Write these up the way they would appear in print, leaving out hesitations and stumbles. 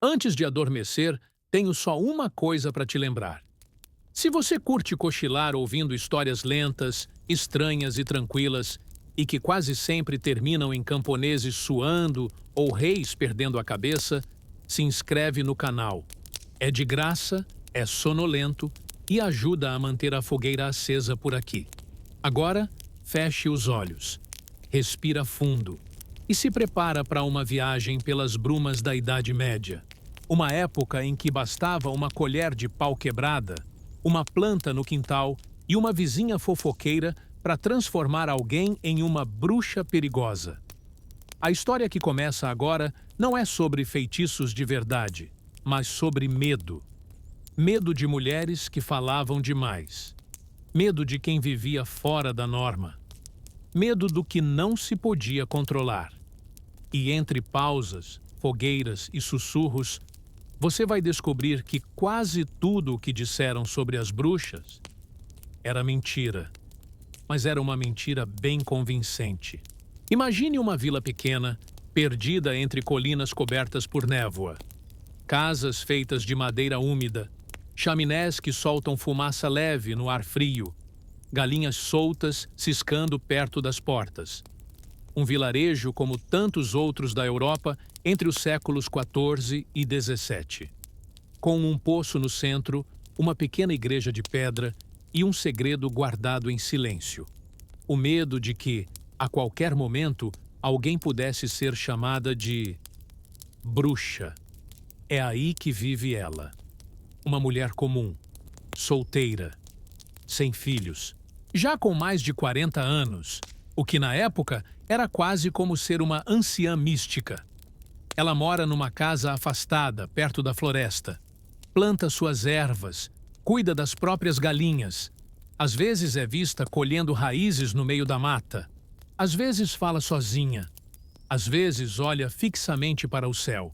Antes de adormecer, tenho só uma coisa para te lembrar. Se você curte cochilar ouvindo histórias lentas, estranhas e tranquilas, e que quase sempre terminam em camponeses suando ou reis perdendo a cabeça, se inscreve no canal. É de graça, é sonolento e ajuda a manter a fogueira acesa por aqui. Agora, feche os olhos, respira fundo e se prepara para uma viagem pelas brumas da Idade Média. Uma época em que bastava uma colher de pau quebrada, uma planta no quintal e uma vizinha fofoqueira para transformar alguém em uma bruxa perigosa. A história que começa agora não é sobre feitiços de verdade, mas sobre medo. Medo de mulheres que falavam demais. Medo de quem vivia fora da norma. Medo do que não se podia controlar. E entre pausas, fogueiras e sussurros, você vai descobrir que quase tudo o que disseram sobre as bruxas era mentira. Mas era uma mentira bem convincente. Imagine uma vila pequena, perdida entre colinas cobertas por névoa. Casas feitas de madeira úmida, chaminés que soltam fumaça leve no ar frio, galinhas soltas ciscando perto das portas. Um vilarejo como tantos outros da Europa entre os séculos XIV e XVII. Com um poço no centro, uma pequena igreja de pedra e um segredo guardado em silêncio. O medo de que, a qualquer momento, alguém pudesse ser chamada de bruxa. É aí que vive ela. Uma mulher comum, solteira, sem filhos, já com mais de 40 anos, o que na época era quase como ser uma anciã mística. Ela mora numa casa afastada, perto da floresta. Planta suas ervas, cuida das próprias galinhas. Às vezes é vista colhendo raízes no meio da mata. Às vezes fala sozinha. Às vezes olha fixamente para o céu.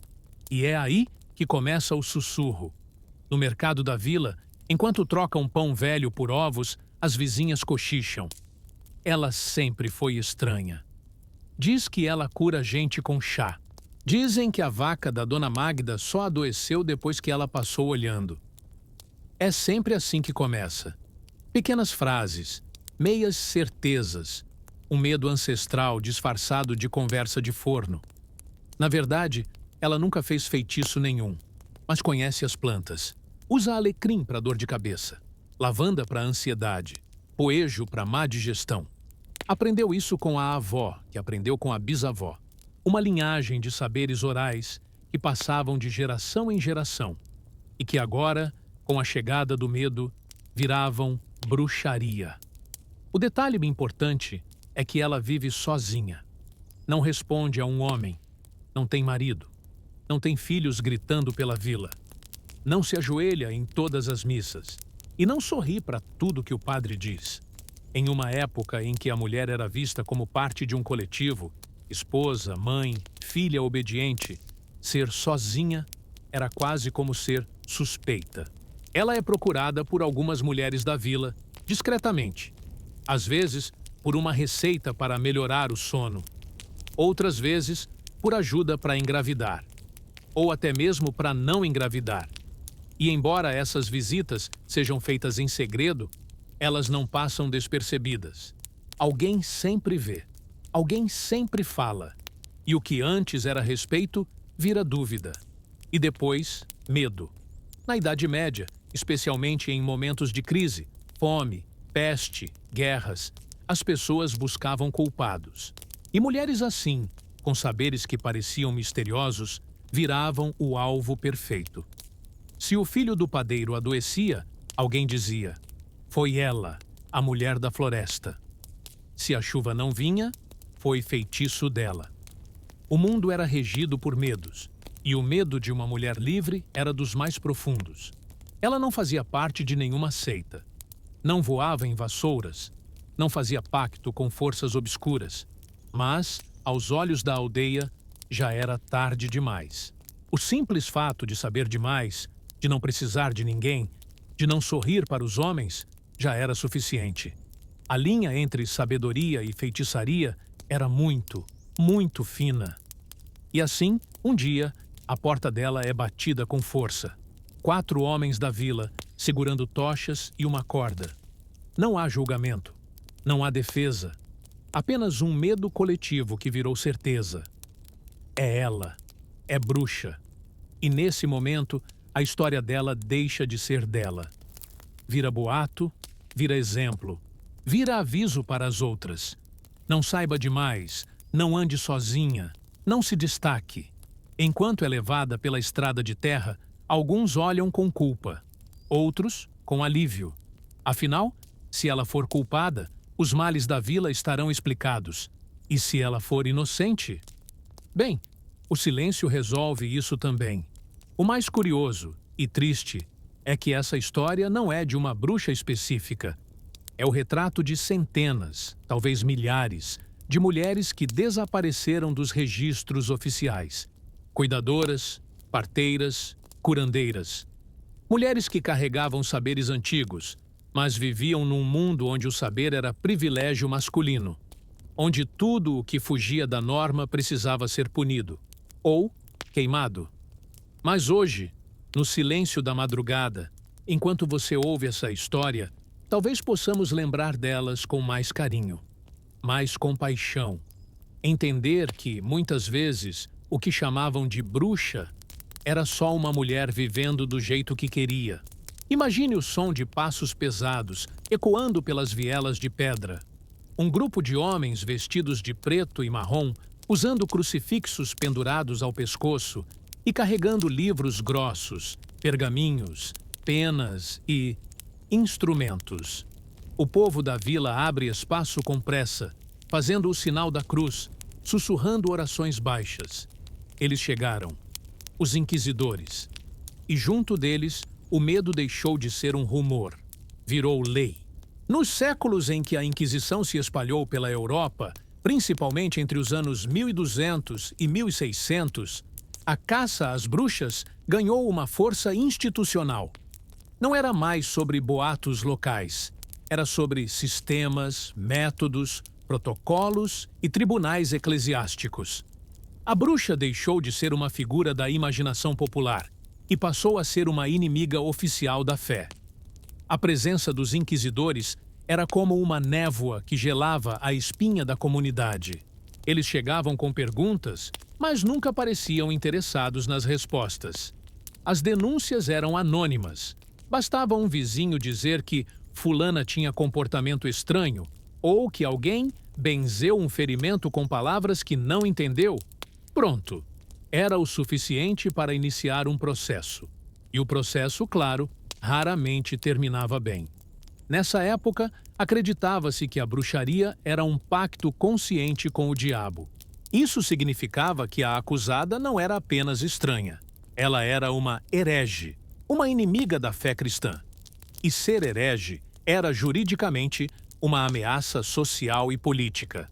E é aí que começa o sussurro. No mercado da vila, enquanto trocam pão velho por ovos, as vizinhas cochicham. Ela sempre foi estranha. Diz que ela cura gente com chá. Dizem que a vaca da Dona Magda só adoeceu depois que ela passou olhando. É sempre assim que começa. Pequenas frases, meias certezas, um medo ancestral disfarçado de conversa de forno. Na verdade, ela nunca fez feitiço nenhum, mas conhece as plantas. Usa alecrim para dor de cabeça, lavanda para ansiedade, poejo para má digestão. Aprendeu isso com a avó, que aprendeu com a bisavó. Uma linhagem de saberes orais que passavam de geração em geração e que agora, com a chegada do medo, viravam bruxaria. O detalhe importante é que ela vive sozinha. Não responde a um homem, não tem marido, não tem filhos gritando pela vila. Não se ajoelha em todas as missas e não sorri para tudo que o padre diz. Em uma época em que a mulher era vista como parte de um coletivo, esposa, mãe, filha obediente, ser sozinha era quase como ser suspeita. Ela é procurada por algumas mulheres da vila, discretamente. Às vezes, por uma receita para melhorar o sono. Outras vezes, por ajuda para engravidar. Ou até mesmo para não engravidar. E embora essas visitas sejam feitas em segredo, elas não passam despercebidas. Alguém sempre vê. Alguém sempre fala. E o que antes era respeito, vira dúvida. E depois, medo. Na Idade Média, especialmente em momentos de crise, fome, peste, guerras, as pessoas buscavam culpados. E mulheres assim, com saberes que pareciam misteriosos, viravam o alvo perfeito. Se o filho do padeiro adoecia, alguém dizia: foi ela, a mulher da floresta. Se a chuva não vinha, foi feitiço dela. O mundo era regido por medos, e o medo de uma mulher livre era dos mais profundos. Ela não fazia parte de nenhuma seita. Não voava em vassouras, não fazia pacto com forças obscuras. Mas, aos olhos da aldeia, já era tarde demais. O simples fato de saber demais, de não precisar de ninguém, de não sorrir para os homens, já era suficiente. A linha entre sabedoria e feitiçaria era muito, muito fina. E assim, um dia, A porta dela é batida com força. 4 homens da vila, segurando tochas e uma corda. Não há julgamento. Não há defesa. Apenas um medo coletivo que virou certeza. É ela. É bruxa. E nesse momento, a história dela deixa de ser dela. Vira boato, vira exemplo, vira aviso para as outras. Não saiba demais, não ande sozinha, não se destaque. Enquanto é levada pela estrada de terra, alguns olham com culpa, outros com alívio. Afinal, se ela for culpada, os males da vila estarão explicados. E se ela for inocente? Bem, o silêncio resolve isso também. O mais curioso e triste é que essa história não é de uma bruxa específica. É o retrato de centenas, talvez milhares, de mulheres que desapareceram dos registros oficiais. Cuidadoras, parteiras, curandeiras. Mulheres que carregavam saberes antigos, mas viviam num mundo onde o saber era privilégio masculino, onde tudo o que fugia da norma precisava ser punido, ou queimado. Mas hoje, no silêncio da madrugada, enquanto você ouve essa história, talvez possamos lembrar delas com mais carinho, mais compaixão. Entender que, muitas vezes, o que chamavam de bruxa era só uma mulher vivendo do jeito que queria. Imagine o som de passos pesados ecoando pelas vielas de pedra. Um grupo de homens vestidos de preto e marrom, usando crucifixos pendurados ao pescoço e carregando livros grossos, pergaminhos, penas e instrumentos. O povo da vila abre espaço com pressa, fazendo o sinal da cruz, sussurrando orações baixas. Eles chegaram, os inquisidores, e junto deles o medo deixou de ser um rumor, virou lei. Nos séculos em que a Inquisição se espalhou pela Europa, principalmente entre os anos 1200 e 1600, a caça às bruxas ganhou uma força institucional. Não era mais sobre boatos locais, era sobre sistemas, métodos, protocolos e tribunais eclesiásticos. A bruxa deixou de ser uma figura da imaginação popular e passou a ser uma inimiga oficial da fé. A presença dos inquisidores era como uma névoa que gelava a espinha da comunidade. Eles chegavam com perguntas, mas nunca pareciam interessados nas respostas. As denúncias eram anônimas. Bastava um vizinho dizer que fulana tinha comportamento estranho ou que alguém benzeu um ferimento com palavras que não entendeu. Pronto. Era o suficiente para iniciar um processo. E o processo, claro, raramente terminava bem. Nessa época, acreditava-se que a bruxaria era um pacto consciente com o diabo. Isso significava que a acusada não era apenas estranha. Ela era uma herege, uma inimiga da fé cristã. E ser herege era juridicamente uma ameaça social e política.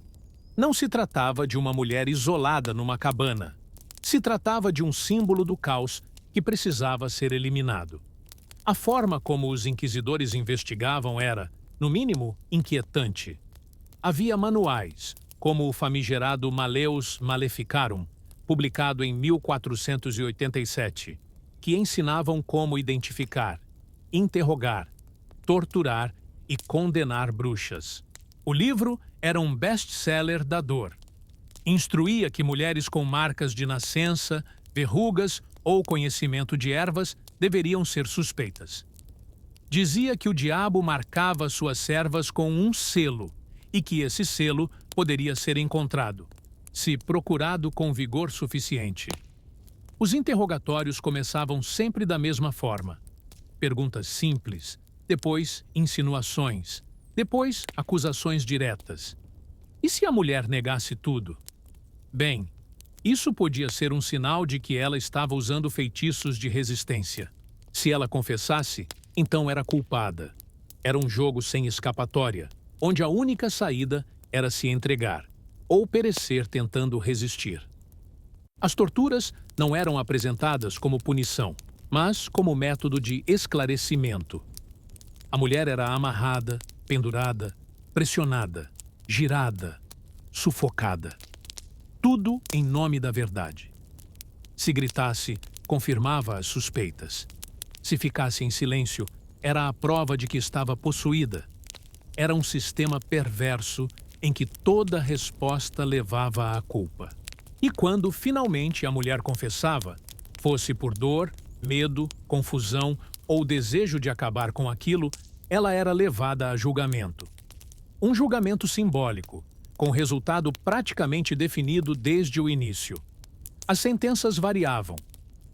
Não se tratava de uma mulher isolada numa cabana. Se tratava de um símbolo do caos que precisava ser eliminado. A forma como os inquisidores investigavam era, no mínimo, inquietante. Havia manuais, como o famigerado Malleus Maleficarum, publicado em 1487, que ensinavam como identificar, interrogar, torturar e condenar bruxas. O livro era um best-seller da dor. Instruía que mulheres com marcas de nascença, verrugas ou conhecimento de ervas deveriam ser suspeitas. Dizia que o diabo marcava suas servas com um selo e que esse selo poderia ser encontrado, se procurado com vigor suficiente. Os interrogatórios começavam sempre da mesma forma. Perguntas simples, depois insinuações, depois acusações diretas. E se a mulher negasse tudo? Bem, isso podia ser um sinal de que ela estava usando feitiços de resistência. Se ela confessasse, então era culpada. Era um jogo sem escapatória, onde a única saída era se entregar, ou perecer tentando resistir. As torturas não eram apresentadas como punição, mas como método de esclarecimento. A mulher era amarrada, pendurada, pressionada, girada, sufocada. Tudo em nome da verdade. Se gritasse, confirmava as suspeitas. Se ficasse em silêncio, era a prova de que estava possuída. Era um sistema perverso em que toda resposta levava à culpa. E quando finalmente a mulher confessava, fosse por dor, medo, confusão ou desejo de acabar com aquilo, ela era levada a julgamento. Um julgamento simbólico, com resultado praticamente definido desde o início. As sentenças variavam: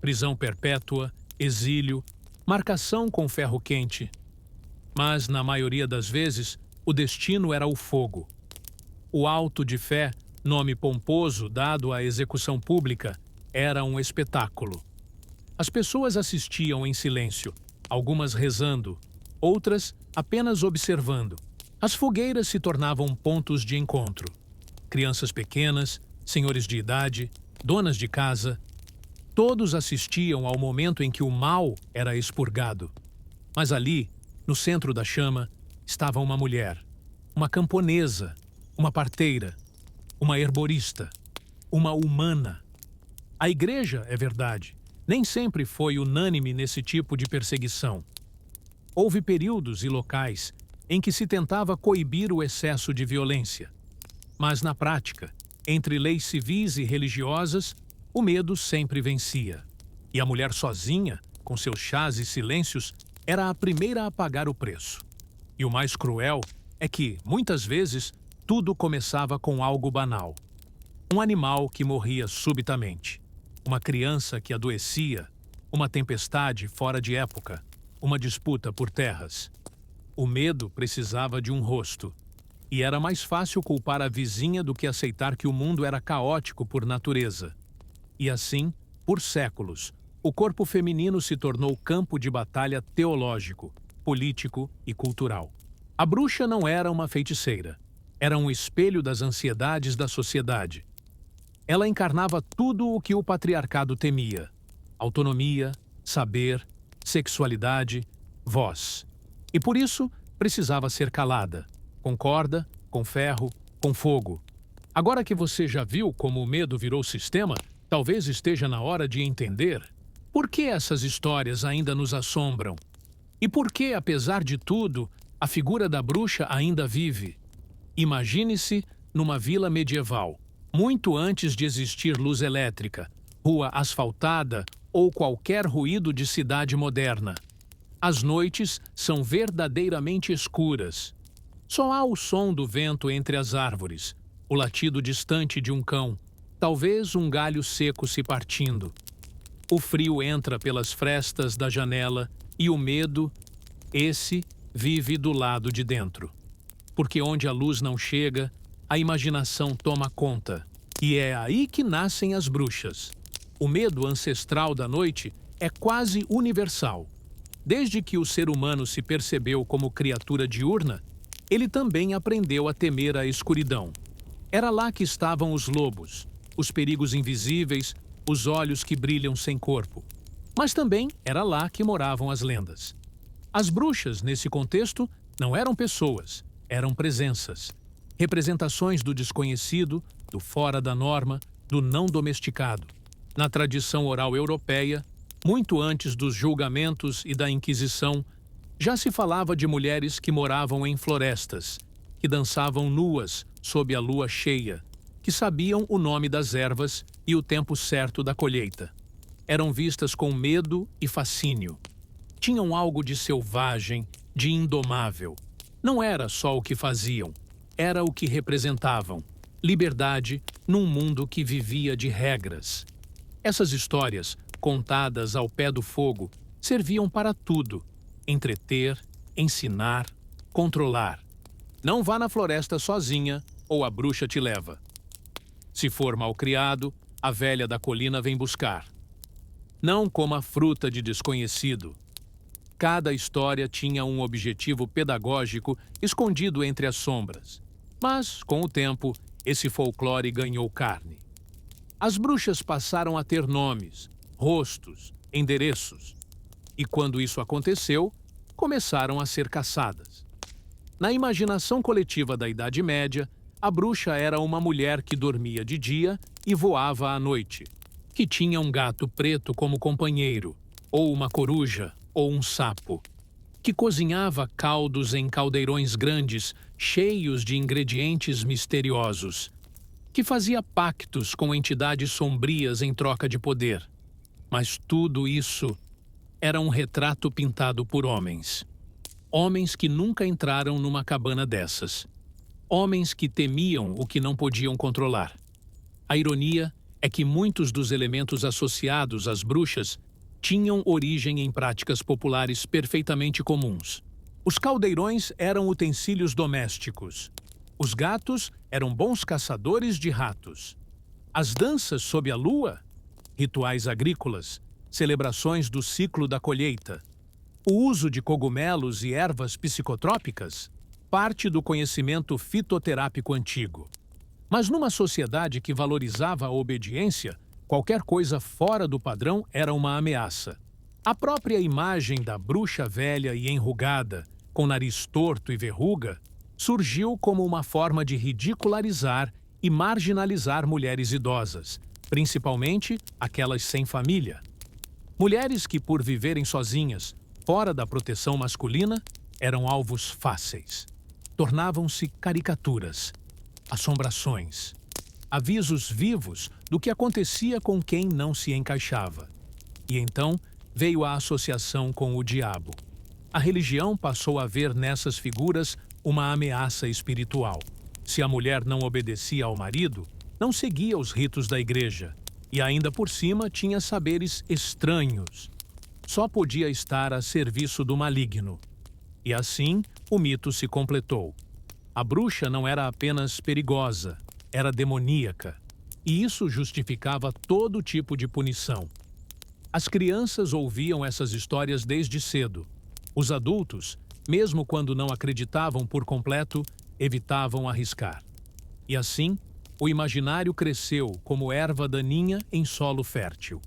prisão perpétua, exílio, marcação com ferro quente. Mas, na maioria das vezes, o destino era o fogo. O auto de fé, nome pomposo dado à execução pública, era um espetáculo. As pessoas assistiam em silêncio, algumas rezando, outras apenas observando. As fogueiras se tornavam pontos de encontro. Crianças pequenas, senhores de idade, donas de casa, todos assistiam ao momento em que o mal era expurgado. Mas ali, no centro da chama, estava uma mulher, uma camponesa, uma parteira, uma herborista, uma humana. A igreja, é verdade, nem sempre foi unânime nesse tipo de perseguição. Houve períodos e locais em que se tentava coibir o excesso de violência. Mas, na prática, entre leis civis e religiosas, o medo sempre vencia. E a mulher sozinha, com seus chás e silêncios, era a primeira a pagar o preço. E o mais cruel é que, muitas vezes, tudo começava com algo banal. Um animal que morria subitamente. Uma criança que adoecia. Uma tempestade fora de época. Uma disputa por terras. O medo precisava de um rosto. E era mais fácil culpar a vizinha do que aceitar que o mundo era caótico por natureza. E assim, por séculos, o corpo feminino se tornou campo de batalha teológico, político e cultural. A bruxa não era uma feiticeira. Era um espelho das ansiedades da sociedade. Ela encarnava tudo o que o patriarcado temia: autonomia, saber, sexualidade, voz. E por isso, precisava ser calada, com corda, com ferro, com fogo. Agora que você já viu como o medo virou sistema, talvez esteja na hora de entender por que essas histórias ainda nos assombram. E por que, apesar de tudo, a figura da bruxa ainda vive. Imagine-se numa vila medieval, muito antes de existir luz elétrica, rua asfaltada ou qualquer ruído de cidade moderna. As noites são verdadeiramente escuras. Só há o som do vento entre as árvores, o latido distante de um cão, talvez um galho seco se partindo. O frio entra pelas frestas da janela e o medo, esse, vive do lado de dentro. Porque onde a luz não chega, a imaginação toma conta. E é aí que nascem as bruxas. O medo ancestral da noite é quase universal. Desde que o ser humano se percebeu como criatura diurna, ele também aprendeu a temer a escuridão. Era lá que estavam os lobos, os perigos invisíveis, os olhos que brilham sem corpo. Mas também era lá que moravam as lendas. As bruxas, nesse contexto, não eram pessoas, eram presenças. Representações do desconhecido, do fora da norma, do não domesticado. Na tradição oral europeia, muito antes dos julgamentos e da Inquisição, já se falava de mulheres que moravam em florestas, que dançavam nuas sob a lua cheia, que sabiam o nome das ervas e o tempo certo da colheita. Eram vistas com medo e fascínio. Tinham algo de selvagem, de indomável. Não era só o que faziam, era o que representavam. Liberdade num mundo que vivia de regras. Essas histórias, contadas ao pé do fogo, serviam para tudo: entreter, ensinar, controlar. Não vá na floresta sozinha ou a bruxa te leva. Se for mal criado, a velha da colina vem buscar. Não coma fruta de desconhecido. Cada história tinha um objetivo pedagógico escondido entre as sombras. Mas, com o tempo, esse folclore ganhou carne. As bruxas passaram a ter nomes, rostos, endereços. E quando isso aconteceu, começaram a ser caçadas. Na imaginação coletiva da Idade Média, a bruxa era uma mulher que dormia de dia e voava à noite, que tinha um gato preto como companheiro, ou uma coruja, ou um sapo, que cozinhava caldos em caldeirões grandes, cheios de ingredientes misteriosos, que fazia pactos com entidades sombrias em troca de poder. Mas tudo isso era um retrato pintado por homens. Homens que nunca entraram numa cabana dessas. Homens que temiam o que não podiam controlar. A ironia é que muitos dos elementos associados às bruxas tinham origem em práticas populares perfeitamente comuns. Os caldeirões eram utensílios domésticos. Os gatos eram bons caçadores de ratos. As danças sob a lua, rituais agrícolas, celebrações do ciclo da colheita. O uso de cogumelos e ervas psicotrópicas, parte do conhecimento fitoterápico antigo. Mas numa sociedade que valorizava a obediência, qualquer coisa fora do padrão era uma ameaça. A própria imagem da bruxa velha e enrugada, com nariz torto e verruga, surgiu como uma forma de ridicularizar e marginalizar mulheres idosas, principalmente aquelas sem família. Mulheres que, por viverem sozinhas, fora da proteção masculina, eram alvos fáceis. Tornavam-se caricaturas, assombrações, avisos vivos do que acontecia com quem não se encaixava. E então veio a associação com o diabo. A religião passou a ver nessas figuras uma ameaça espiritual. Se a mulher não obedecia ao marido, não seguia os ritos da igreja e ainda por cima tinha saberes estranhos. Só podia estar a serviço do maligno. E assim o mito se completou. A bruxa não era apenas perigosa, era demoníaca. E isso justificava todo tipo de punição. As crianças ouviam essas histórias desde cedo. Os adultos, mesmo quando não acreditavam por completo, evitavam arriscar. E assim, o imaginário cresceu como erva daninha em solo fértil.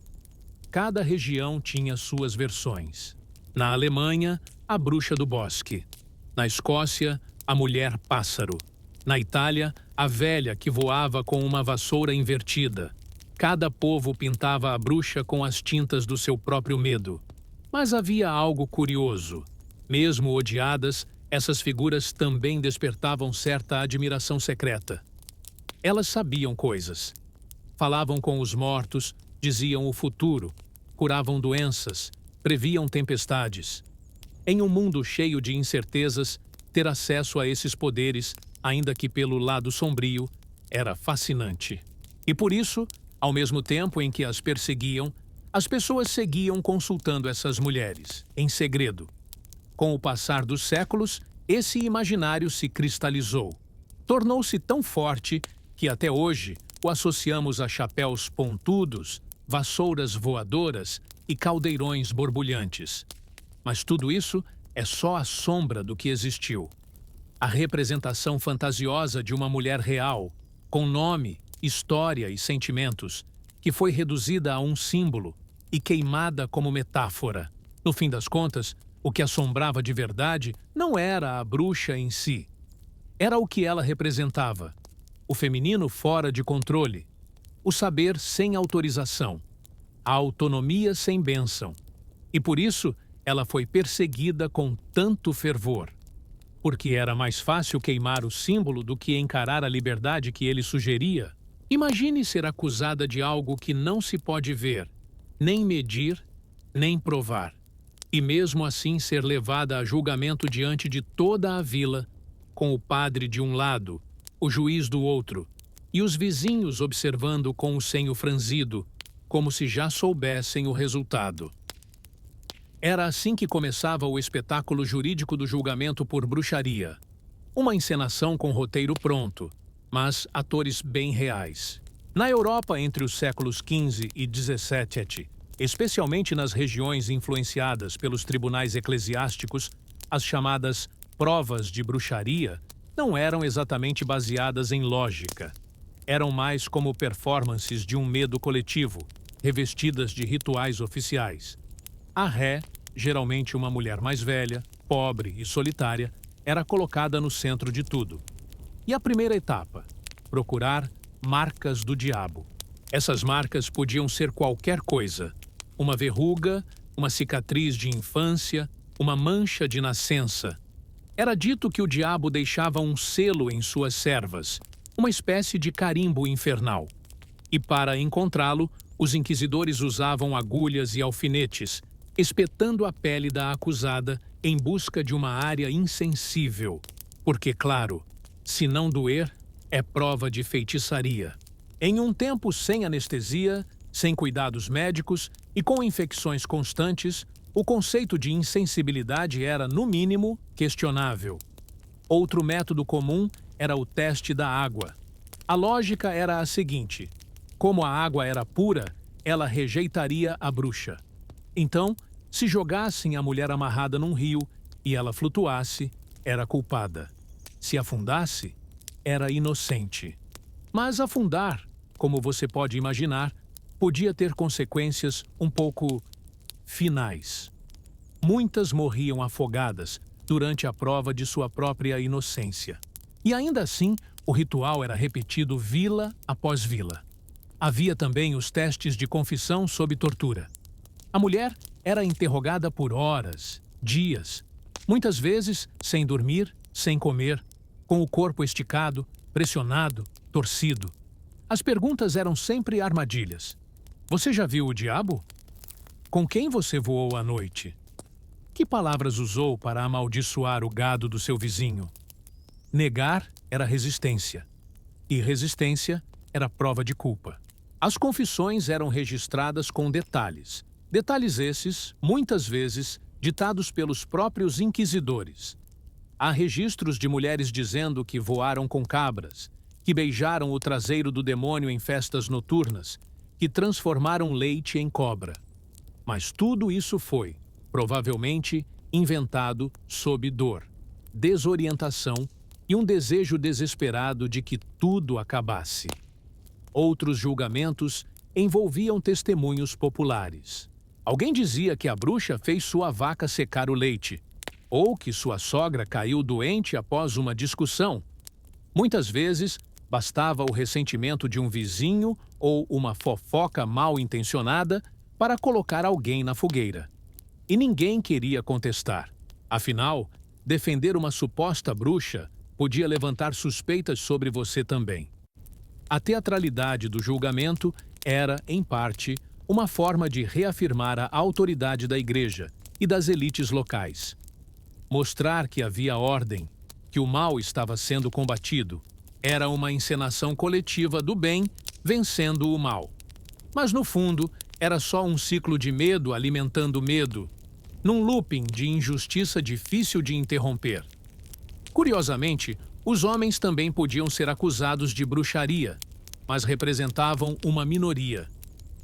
Cada região tinha suas versões. Na Alemanha, a bruxa do bosque. Na Escócia, a mulher pássaro. Na Itália, a velha que voava com uma vassoura invertida. Cada povo pintava a bruxa com as tintas do seu próprio medo. Mas havia algo curioso. Mesmo odiadas, essas figuras também despertavam certa admiração secreta. Elas sabiam coisas. Falavam com os mortos, diziam o futuro, curavam doenças, previam tempestades. Em um mundo cheio de incertezas, ter acesso a esses poderes, ainda que pelo lado sombrio, era fascinante. E por isso, ao mesmo tempo em que as perseguiam, as pessoas seguiam consultando essas mulheres, em segredo. Com o passar dos séculos, esse imaginário se cristalizou. Tornou-se tão forte que até hoje o associamos a chapéus pontudos, vassouras voadoras e caldeirões borbulhantes. Mas tudo isso é só a sombra do que existiu. A representação fantasiosa de uma mulher real, com nome, história e sentimentos, que foi reduzida a um símbolo e queimada como metáfora. No fim das contas, o que assombrava de verdade não era a bruxa em si. Era o que ela representava. O feminino fora de controle. O saber sem autorização. A autonomia sem bênção. E por isso, ela foi perseguida com tanto fervor. Porque era mais fácil queimar o símbolo do que encarar a liberdade que ele sugeria. Imagine ser acusada de algo que não se pode ver, nem medir, nem provar. E mesmo assim ser levada a julgamento diante de toda a vila, com o padre de um lado, o juiz do outro, e os vizinhos observando com o senho franzido, como se já soubessem o resultado. Era assim que começava o espetáculo jurídico do julgamento por bruxaria. Uma encenação com roteiro pronto, mas atores bem reais. Na Europa, entre os séculos XV e XVII, especialmente nas regiões influenciadas pelos tribunais eclesiásticos, as chamadas provas de bruxaria não eram exatamente baseadas em lógica. Eram mais como performances de um medo coletivo, revestidas de rituais oficiais. A ré, geralmente uma mulher mais velha, pobre e solitária, era colocada no centro de tudo. E a primeira etapa, procurar marcas do diabo. Essas marcas podiam ser qualquer coisa: uma verruga, uma cicatriz de infância, uma mancha de nascença. Era dito que o diabo deixava um selo em suas servas, uma espécie de carimbo infernal. E para encontrá-lo, os inquisidores usavam agulhas e alfinetes, espetando a pele da acusada em busca de uma área insensível. Porque, claro, se não doer, é prova de feitiçaria. Em um tempo sem anestesia, sem cuidados médicos e com infecções constantes, o conceito de insensibilidade era, no mínimo, questionável. Outro método comum era o teste da água. A lógica era a seguinte: como a água era pura, ela rejeitaria a bruxa. Então, se jogassem a mulher amarrada num rio e ela flutuasse, era culpada. Se afundasse, era inocente. Mas afundar, como você pode imaginar, podia ter consequências um pouco finais. Muitas morriam afogadas durante a prova de sua própria inocência. E ainda assim, o ritual era repetido vila após vila. Havia também os testes de confissão sob tortura. A mulher era interrogada por horas, dias, muitas vezes sem dormir, sem comer, com o corpo esticado, pressionado, torcido. As perguntas eram sempre armadilhas. Você já viu o diabo? Com quem você voou à noite? Que palavras usou para amaldiçoar o gado do seu vizinho? Negar era resistência, e resistência era prova de culpa. As confissões eram registradas com detalhes. Detalhes esses, muitas vezes, ditados pelos próprios inquisidores. Há registros de mulheres dizendo que voaram com cabras, que beijaram o traseiro do demônio em festas noturnas, que transformaram leite em cobra. Mas tudo isso foi, provavelmente, inventado sob dor, desorientação e um desejo desesperado de que tudo acabasse. Outros julgamentos envolviam testemunhos populares. Alguém dizia que a bruxa fez sua vaca secar o leite, ou que sua sogra caiu doente após uma discussão. Muitas vezes, bastava o ressentimento de um vizinho ou uma fofoca mal intencionada para colocar alguém na fogueira. E ninguém queria contestar. Afinal, defender uma suposta bruxa podia levantar suspeitas sobre você também. A teatralidade do julgamento era, em parte, uma forma de reafirmar a autoridade da igreja e das elites locais. Mostrar que havia ordem, que o mal estava sendo combatido, era uma encenação coletiva do bem vencendo o mal. Mas, no fundo, era só um ciclo de medo alimentando medo, num looping de injustiça difícil de interromper. Curiosamente, os homens também podiam ser acusados de bruxaria, mas representavam uma minoria.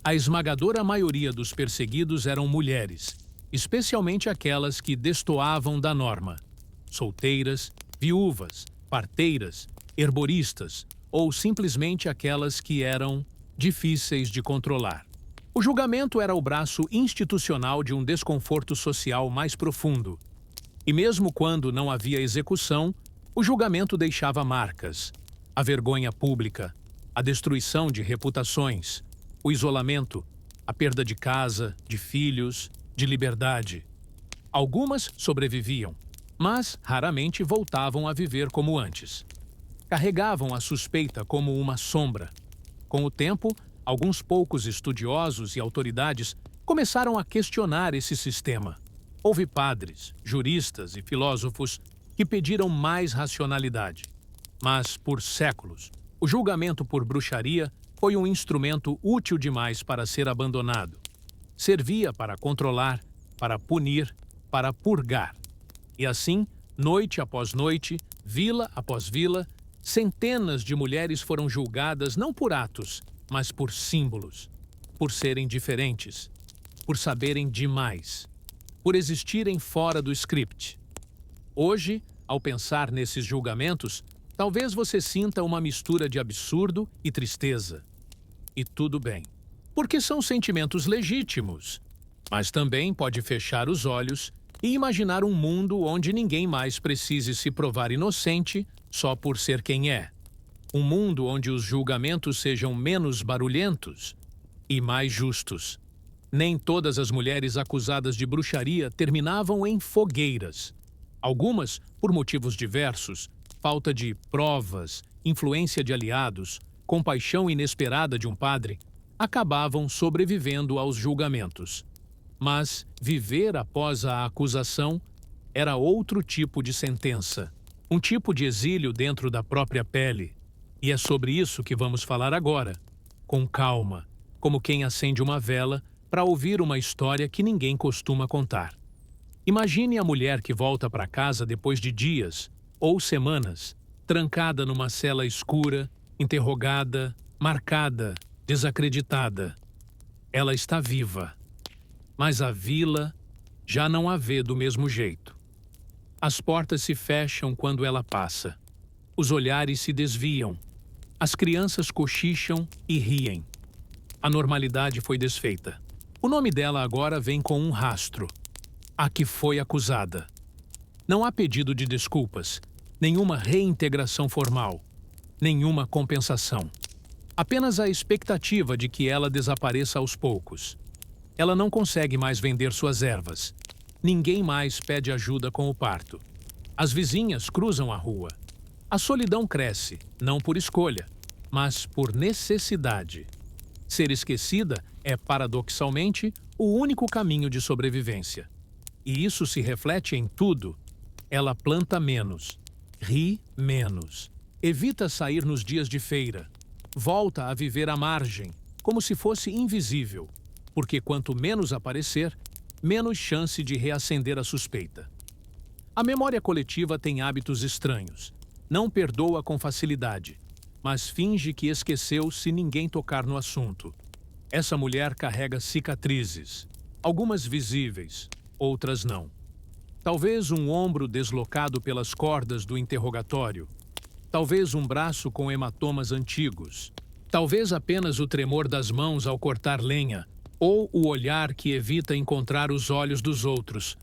A esmagadora maioria dos perseguidos eram mulheres, especialmente aquelas que destoavam da norma. Solteiras, viúvas, parteiras, herboristas ou simplesmente aquelas que eram difíceis de controlar. O julgamento era o braço institucional de um desconforto social mais profundo. E mesmo quando não havia execução, o julgamento deixava marcas. A vergonha pública, a destruição de reputações, o isolamento, a perda de casa, de filhos, de liberdade. Algumas sobreviviam, mas raramente voltavam a viver como antes. Carregavam a suspeita como uma sombra. Com o tempo, alguns poucos estudiosos e autoridades começaram a questionar esse sistema. Houve padres, juristas e filósofos que pediram mais racionalidade. Mas, por séculos, o julgamento por bruxaria foi um instrumento útil demais para ser abandonado. Servia para controlar, para punir, para purgar. E assim, noite após noite, vila após vila, centenas de mulheres foram julgadas não por atos, mas por símbolos, por serem diferentes, por saberem demais, por existirem fora do script. Hoje, ao pensar nesses julgamentos, talvez você sinta uma mistura de absurdo e tristeza. E tudo bem, porque são sentimentos legítimos, mas também pode fechar os olhos e imaginar um mundo onde ninguém mais precise se provar inocente só por ser quem é. Um mundo onde os julgamentos sejam menos barulhentos e mais justos. Nem todas as mulheres acusadas de bruxaria terminavam em fogueiras. Algumas, por motivos diversos, falta de provas, influência de aliados, compaixão inesperada de um padre, acabavam sobrevivendo aos julgamentos. Mas viver após a acusação era outro tipo de sentença, um tipo de exílio dentro da própria pele. E é sobre isso que vamos falar agora, com calma, como quem acende uma vela para ouvir uma história que ninguém costuma contar. Imagine a mulher que volta para casa depois de dias ou semanas, trancada numa cela escura, interrogada, marcada, desacreditada. Ela está viva, mas a vila já não a vê do mesmo jeito. As portas se fecham quando ela passa. Os olhares se desviam. As crianças cochicham e riem. A normalidade foi desfeita. O nome dela agora vem com um rastro. A que foi acusada. Não há pedido de desculpas, nenhuma reintegração formal, nenhuma compensação. Apenas a expectativa de que ela desapareça aos poucos. Ela não consegue mais vender suas ervas. Ninguém mais pede ajuda com o parto. As vizinhas cruzam a rua. A solidão cresce, não por escolha, mas por necessidade. Ser esquecida é, paradoxalmente, o único caminho de sobrevivência. E isso se reflete em tudo. Ela planta menos, ri menos, evita sair nos dias de feira, volta a viver à margem, como se fosse invisível, porque quanto menos aparecer, menos chance de reacender a suspeita. A memória coletiva tem hábitos estranhos. Não perdoa com facilidade, mas finge que esqueceu se ninguém tocar no assunto. Essa mulher carrega cicatrizes, algumas visíveis, outras não. Talvez um ombro deslocado pelas cordas do interrogatório. Talvez um braço com hematomas antigos. Talvez apenas o tremor das mãos ao cortar lenha, ou o olhar que evita encontrar os olhos dos outros.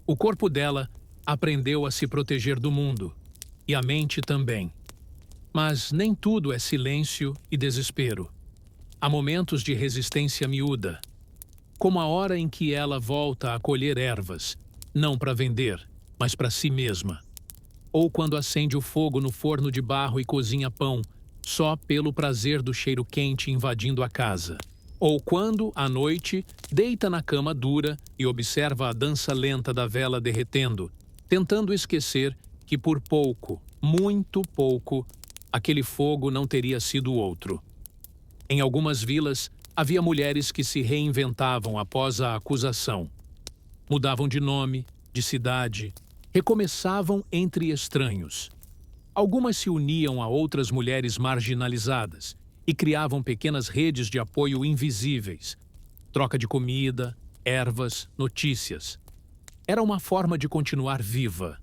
O corpo dela aprendeu a se proteger do mundo, e a mente também. Mas nem tudo é silêncio e desespero. Há momentos de resistência miúda, como a hora em que ela volta a colher ervas, não para vender, mas para si mesma. Ou quando acende o fogo no forno de barro e cozinha pão, só pelo prazer do cheiro quente invadindo a casa. Ou quando, à noite, deita na cama dura e observa a dança lenta da vela derretendo, tentando esquecer que por pouco, muito pouco, aquele fogo não teria sido outro. Em algumas vilas, havia mulheres que se reinventavam após a acusação. Mudavam de nome, de cidade, recomeçavam entre estranhos. Algumas se uniam a outras mulheres marginalizadas e criavam pequenas redes de apoio invisíveis. Troca de comida, ervas, notícias. Era uma forma de continuar viva,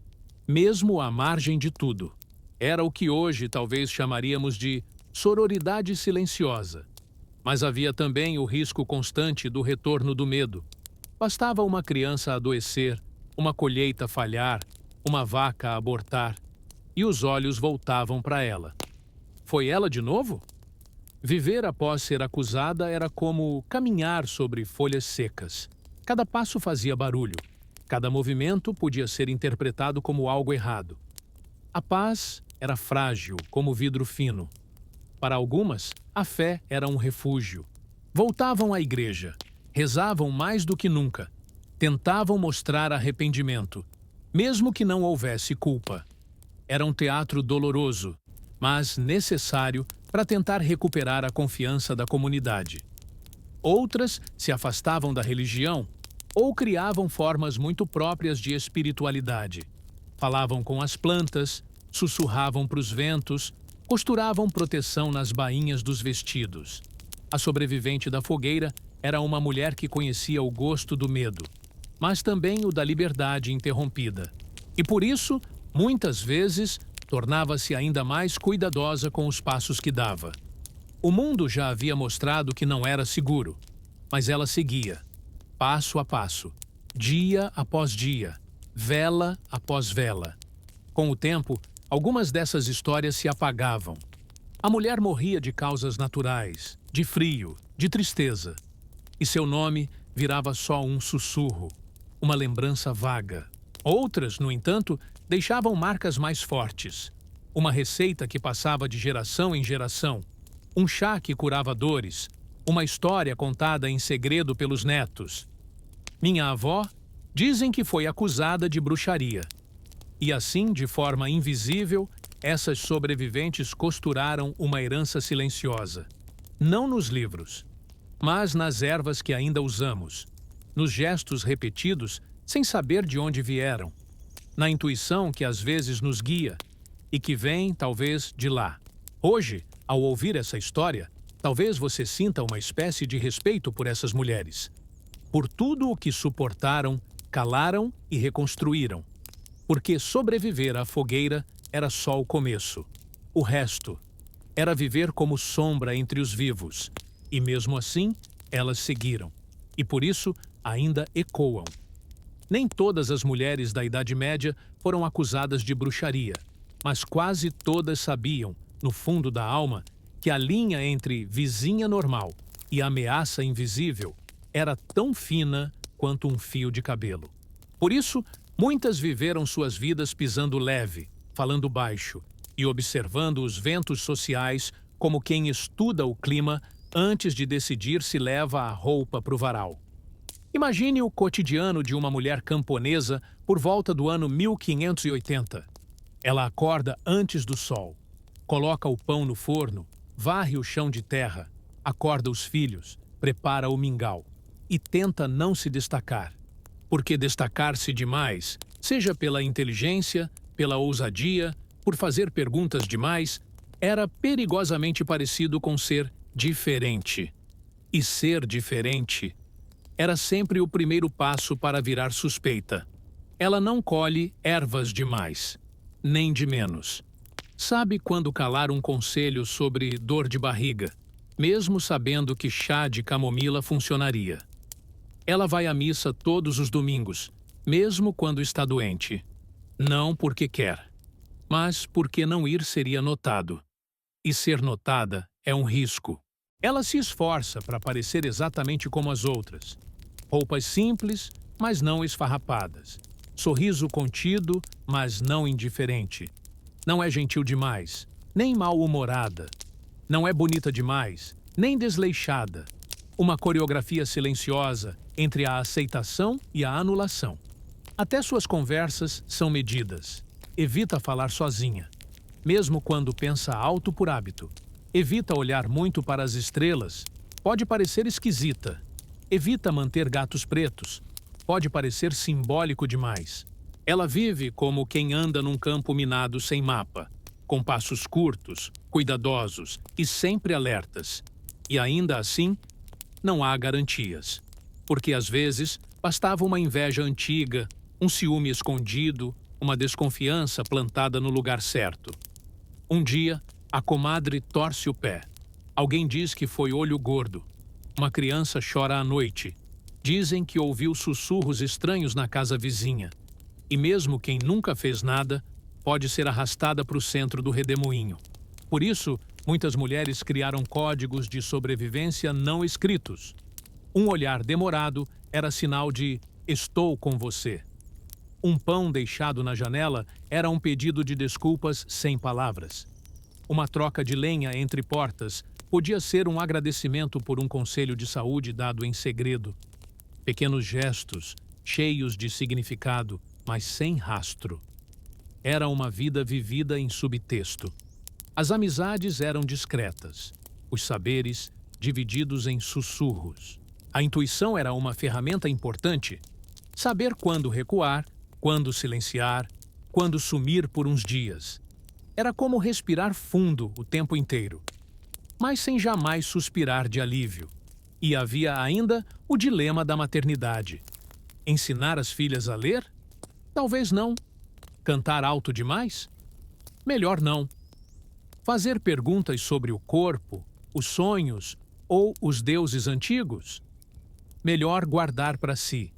mesmo à margem de tudo. Era o que hoje talvez chamaríamos de sororidade silenciosa. Mas havia também o risco constante do retorno do medo. Bastava uma criança adoecer, uma colheita falhar, uma vaca abortar, e os olhos voltavam para ela. Foi ela de novo? Viver após ser acusada era como caminhar sobre folhas secas. Cada passo fazia barulho. Cada movimento podia ser interpretado como algo errado. A paz era frágil, como vidro fino. Para algumas, a fé era um refúgio. Voltavam à igreja, rezavam mais do que nunca, tentavam mostrar arrependimento, mesmo que não houvesse culpa. Era um teatro doloroso, mas necessário para tentar recuperar a confiança da comunidade. Outras se afastavam da religião ou criavam formas muito próprias de espiritualidade. Falavam com as plantas, sussurravam para os ventos, costuravam proteção nas bainhas dos vestidos. A sobrevivente da fogueira era uma mulher que conhecia o gosto do medo, mas também o da liberdade interrompida. E por isso, muitas vezes, tornava-se ainda mais cuidadosa com os passos que dava. O mundo já havia mostrado que não era seguro, mas ela seguia, passo a passo, dia após dia, vela após vela. Com o tempo, algumas dessas histórias se apagavam. A mulher morria de causas naturais, de frio, de tristeza. E seu nome virava só um sussurro, uma lembrança vaga. Outras, no entanto, deixavam marcas mais fortes. Uma receita que passava de geração em geração, um chá que curava dores, uma história contada em segredo pelos netos. Minha avó dizem que foi acusada de bruxaria. E assim, de forma invisível, essas sobreviventes costuraram uma herança silenciosa. Não nos livros, mas nas ervas que ainda usamos, nos gestos repetidos sem saber de onde vieram, na intuição que às vezes nos guia e que vem, talvez, de lá. Hoje, ao ouvir essa história, talvez você sinta uma espécie de respeito por essas mulheres, por tudo o que suportaram, calaram e reconstruíram. Porque sobreviver à fogueira era só o começo. O resto era viver como sombra entre os vivos. E mesmo assim, elas seguiram. E por isso, ainda ecoam. Nem todas as mulheres da Idade Média foram acusadas de bruxaria, mas quase todas sabiam, no fundo da alma, que a linha entre vizinha normal e ameaça invisível era tão fina quanto um fio de cabelo. Por isso, muitas viveram suas vidas pisando leve, falando baixo e observando os ventos sociais como quem estuda o clima antes de decidir se leva a roupa para o varal. Imagine o cotidiano de uma mulher camponesa por volta do ano 1580. Ela acorda antes do sol, coloca o pão no forno, varre o chão de terra, acorda os filhos, prepara o mingau e tenta não se destacar. Porque destacar-se demais, seja pela inteligência, pela ousadia, por fazer perguntas demais, era perigosamente parecido com ser diferente. E ser diferente era sempre o primeiro passo para virar suspeita. Ela não colhe ervas demais, nem de menos. Sabe quando calar um conselho sobre dor de barriga, mesmo sabendo que chá de camomila funcionaria. Ela vai à missa todos os domingos, mesmo quando está doente. Não porque quer, mas porque não ir seria notado. E ser notada é um risco. Ela se esforça para parecer exatamente como as outras. Roupas simples, mas não esfarrapadas. Sorriso contido, mas não indiferente. Não é gentil demais, nem mal-humorada. Não é bonita demais, nem desleixada. Uma coreografia silenciosa entre a aceitação e a anulação. Até suas conversas são medidas. Evita falar sozinha, mesmo quando pensa alto por hábito. Evita olhar muito para as estrelas, pode parecer esquisita. Evita manter gatos pretos, pode parecer simbólico demais. Ela vive como quem anda num campo minado sem mapa, com passos curtos, cuidadosos e sempre alertas. E ainda assim, não há garantias. Porque às vezes bastava uma inveja antiga, um ciúme escondido, uma desconfiança plantada no lugar certo. Um dia, a comadre torce o pé. Alguém diz que foi olho gordo. Uma criança chora à noite. Dizem que ouviu sussurros estranhos na casa vizinha. E mesmo quem nunca fez nada, pode ser arrastada para o centro do redemoinho. Por isso, muitas mulheres criaram códigos de sobrevivência não escritos. Um olhar demorado era sinal de "estou com você". Um pão deixado na janela era um pedido de desculpas sem palavras. Uma troca de lenha entre portas podia ser um agradecimento por um conselho de saúde dado em segredo. Pequenos gestos, cheios de significado, mas sem rastro. Era uma vida vivida em subtexto. As amizades eram discretas, os saberes divididos em sussurros. A intuição era uma ferramenta importante. Saber quando recuar, quando silenciar, quando sumir por uns dias. Era como respirar fundo o tempo inteiro, mas sem jamais suspirar de alívio. E havia ainda o dilema da maternidade. Ensinar as filhas a ler? Talvez não. Cantar alto demais? Melhor não. Fazer perguntas sobre o corpo, os sonhos ou os deuses antigos? Melhor guardar para si.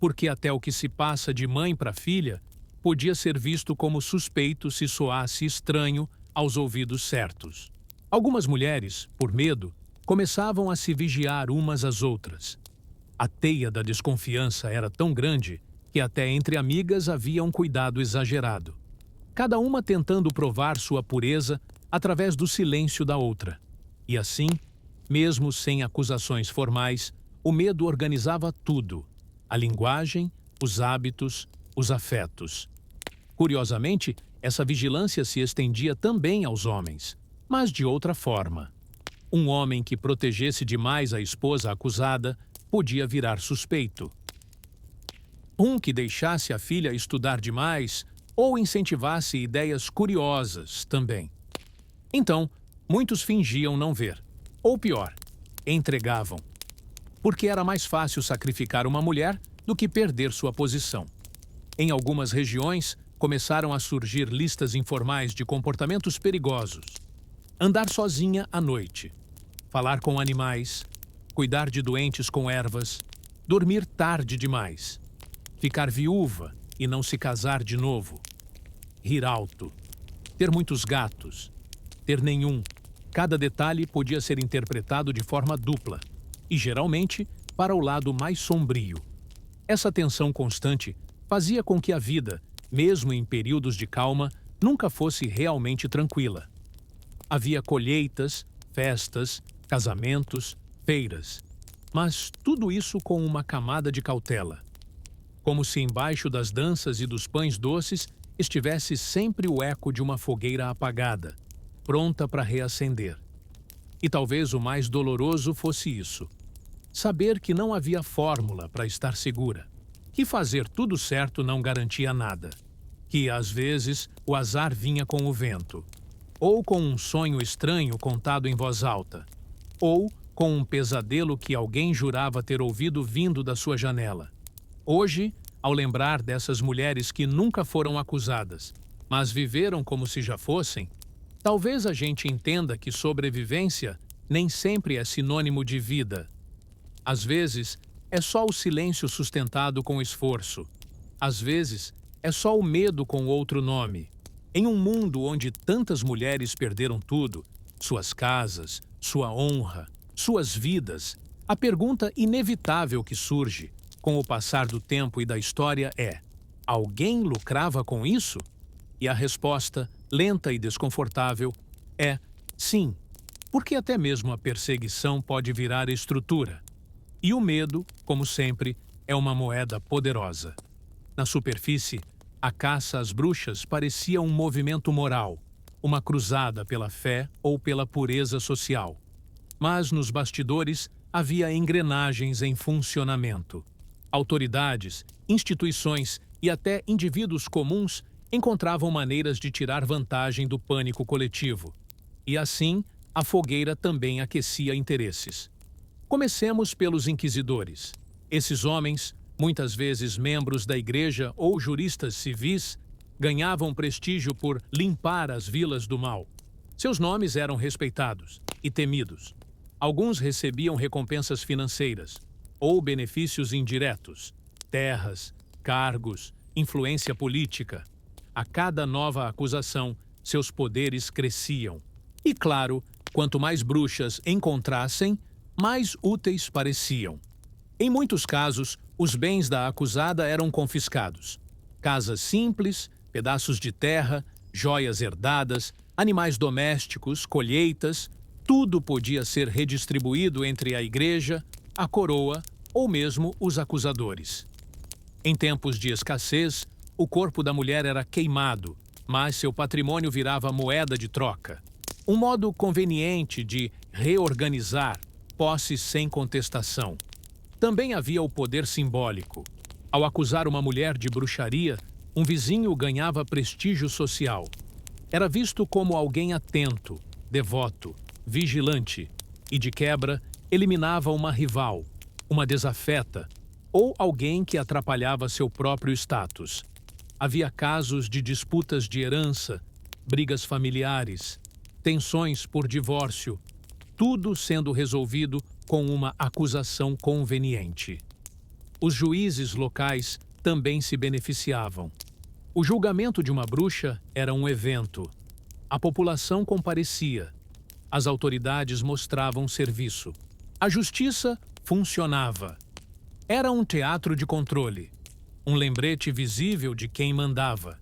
Porque até o que se passa de mãe para filha podia ser visto como suspeito se soasse estranho aos ouvidos certos. Algumas mulheres, por medo, começavam a se vigiar umas às outras. A teia da desconfiança era tão grande que até entre amigas havia um cuidado exagerado, cada uma tentando provar sua pureza através do silêncio da outra. E assim, mesmo sem acusações formais, o medo organizava tudo: a linguagem, os hábitos, os afetos. Curiosamente, essa vigilância se estendia também aos homens, mas de outra forma. Um homem que protegesse demais a esposa acusada podia virar suspeito. Um que deixasse a filha estudar demais ou incentivasse ideias curiosas também. Então, muitos fingiam não ver. Ou pior, entregavam. Porque era mais fácil sacrificar uma mulher do que perder sua posição. Em algumas regiões, começaram a surgir listas informais de comportamentos perigosos. Andar sozinha à noite, falar com animais, cuidar de doentes com ervas, dormir tarde demais, ficar viúva e não se casar de novo, rir alto, ter muitos gatos, ter nenhum. Cada detalhe podia ser interpretado de forma dupla e, geralmente, para o lado mais sombrio. Essa tensão constante fazia com que a vida, mesmo em períodos de calma, nunca fosse realmente tranquila. Havia colheitas, festas, casamentos, feiras, mas tudo isso com uma camada de cautela. Como se embaixo das danças e dos pães doces estivesse sempre o eco de uma fogueira apagada, pronta para reacender. E talvez o mais doloroso fosse isso: saber que não havia fórmula para estar segura, que fazer tudo certo não garantia nada, que, às vezes, o azar vinha com o vento, ou com um sonho estranho contado em voz alta, ou com um pesadelo que alguém jurava ter ouvido vindo da sua janela. Hoje, ao lembrar dessas mulheres que nunca foram acusadas, mas viveram como se já fossem, talvez a gente entenda que sobrevivência nem sempre é sinônimo de vida. Às vezes, é só o silêncio sustentado com esforço. Às vezes, é só o medo com outro nome. Em um mundo onde tantas mulheres perderam tudo, suas casas, sua honra, suas vidas, a pergunta inevitável que surge, com o passar do tempo e da história é: alguém lucrava com isso? E a resposta, lenta e desconfortável, é sim, porque até mesmo a perseguição pode virar estrutura. E o medo, como sempre, é uma moeda poderosa. Na superfície, a caça às bruxas parecia um movimento moral, uma cruzada pela fé ou pela pureza social. Mas nos bastidores havia engrenagens em funcionamento. Autoridades, instituições e até indivíduos comuns encontravam maneiras de tirar vantagem do pânico coletivo. E assim, a fogueira também aquecia interesses. Comecemos pelos inquisidores. Esses homens, muitas vezes membros da igreja ou juristas civis, ganhavam prestígio por limpar as vilas do mal. Seus nomes eram respeitados e temidos. Alguns recebiam recompensas financeiras ou benefícios indiretos, terras, cargos, influência política. A cada nova acusação, seus poderes cresciam. E claro, quanto mais bruxas encontrassem, mais úteis pareciam. Em muitos casos, os bens da acusada eram confiscados. Casas simples, pedaços de terra, joias herdadas, animais domésticos, colheitas, tudo podia ser redistribuído entre a igreja, a coroa ou mesmo os acusadores. Em tempos de escassez, o corpo da mulher era queimado, mas seu patrimônio virava moeda de troca. Um modo conveniente de reorganizar posse sem contestação. Também havia o poder simbólico. Ao acusar uma mulher de bruxaria, um vizinho ganhava prestígio social. Era visto como alguém atento, devoto, vigilante e, de quebra, eliminava uma rival, uma desafeta ou alguém que atrapalhava seu próprio status. Havia casos de disputas de herança, brigas familiares, tensões por divórcio, tudo sendo resolvido com uma acusação conveniente. Os juízes locais também se beneficiavam. O julgamento de uma bruxa era um evento. A população comparecia. as autoridades mostravam serviço. A justiça funcionava. Era um teatro de controle, um lembrete visível de quem mandava.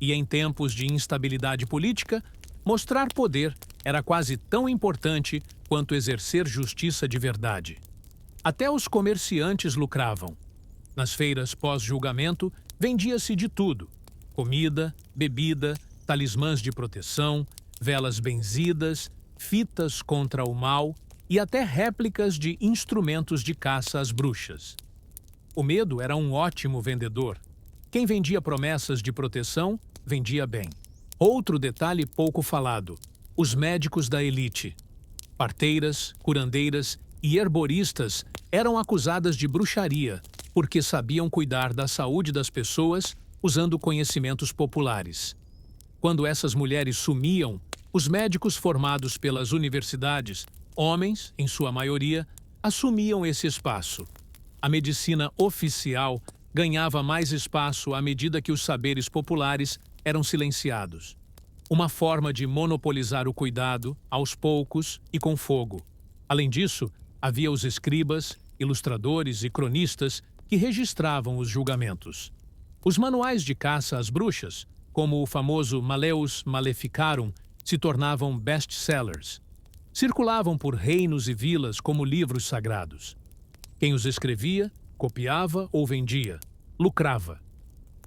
E em tempos de instabilidade política, mostrar poder era quase tão importante quanto exercer justiça de verdade. Até os comerciantes lucravam. Nas feiras pós-julgamento, vendia-se de tudo: comida, bebida, talismãs de proteção, velas benzidas, fitas contra o mal e até réplicas de instrumentos de caça às bruxas. O medo era um ótimo vendedor. Quem vendia promessas de proteção, vendia bem. Outro detalhe pouco falado: os médicos da elite. Parteiras, curandeiras e herboristas eram acusadas de bruxaria porque sabiam cuidar da saúde das pessoas usando conhecimentos populares. Quando essas mulheres sumiam, os médicos formados pelas universidades, homens, em sua maioria, assumiam esse espaço. A medicina oficial ganhava mais espaço à medida que os saberes populares eram silenciados. Uma forma de monopolizar o cuidado, aos poucos e com fogo. Além disso, havia os escribas, ilustradores e cronistas que registravam os julgamentos. Os manuais de caça às bruxas, como o famoso Malleus Maleficarum, se tornavam best-sellers. Circulavam por reinos e vilas como livros sagrados. Quem os escrevia, copiava ou vendia, lucrava.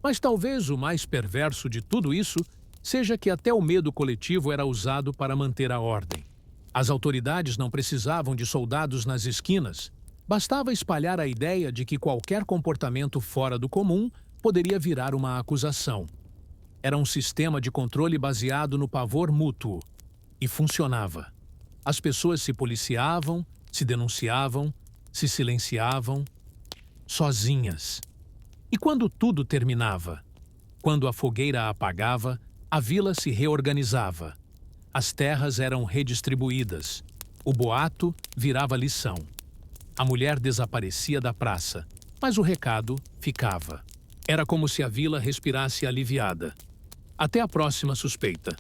Mas talvez o mais perverso de tudo isso seja que até o medo coletivo era usado para manter a ordem. As autoridades não precisavam de soldados nas esquinas. Bastava espalhar a ideia de que qualquer comportamento fora do comum poderia virar uma acusação. Era um sistema de controle baseado no pavor mútuo. E funcionava. As pessoas se policiavam, se denunciavam, se silenciavam, sozinhas. E quando tudo terminava? Quando a fogueira apagava, a vila se reorganizava. As terras eram redistribuídas. O boato virava lição. A mulher desaparecia da praça, mas o recado ficava. Era como se a vila respirasse aliviada. Até a próxima suspeita.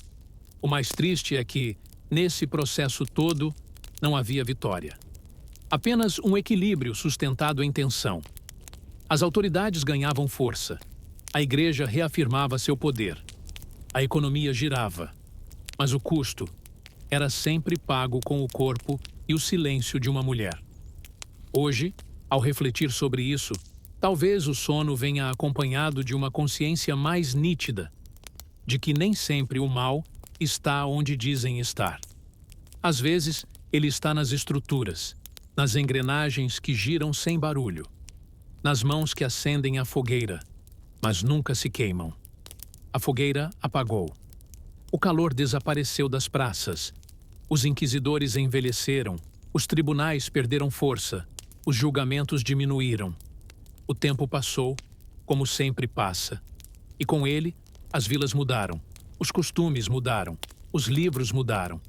O mais triste é que, nesse processo todo, não havia vitória. Apenas um equilíbrio sustentado em tensão. As autoridades ganhavam força. A igreja reafirmava seu poder. A economia girava. Mas o custo era sempre pago com o corpo e o silêncio de uma mulher. Hoje, ao refletir sobre isso, talvez o sono venha acompanhado de uma consciência mais nítida, de que nem sempre o mal está onde dizem estar. Às vezes, ele está nas estruturas, nas engrenagens que giram sem barulho, nas mãos que acendem a fogueira, mas nunca se queimam. A fogueira apagou. O calor desapareceu das praças. Os inquisidores envelheceram, os tribunais perderam força, os julgamentos diminuíram. O tempo passou, como sempre passa. E com ele, as vilas mudaram, os costumes mudaram, os livros mudaram.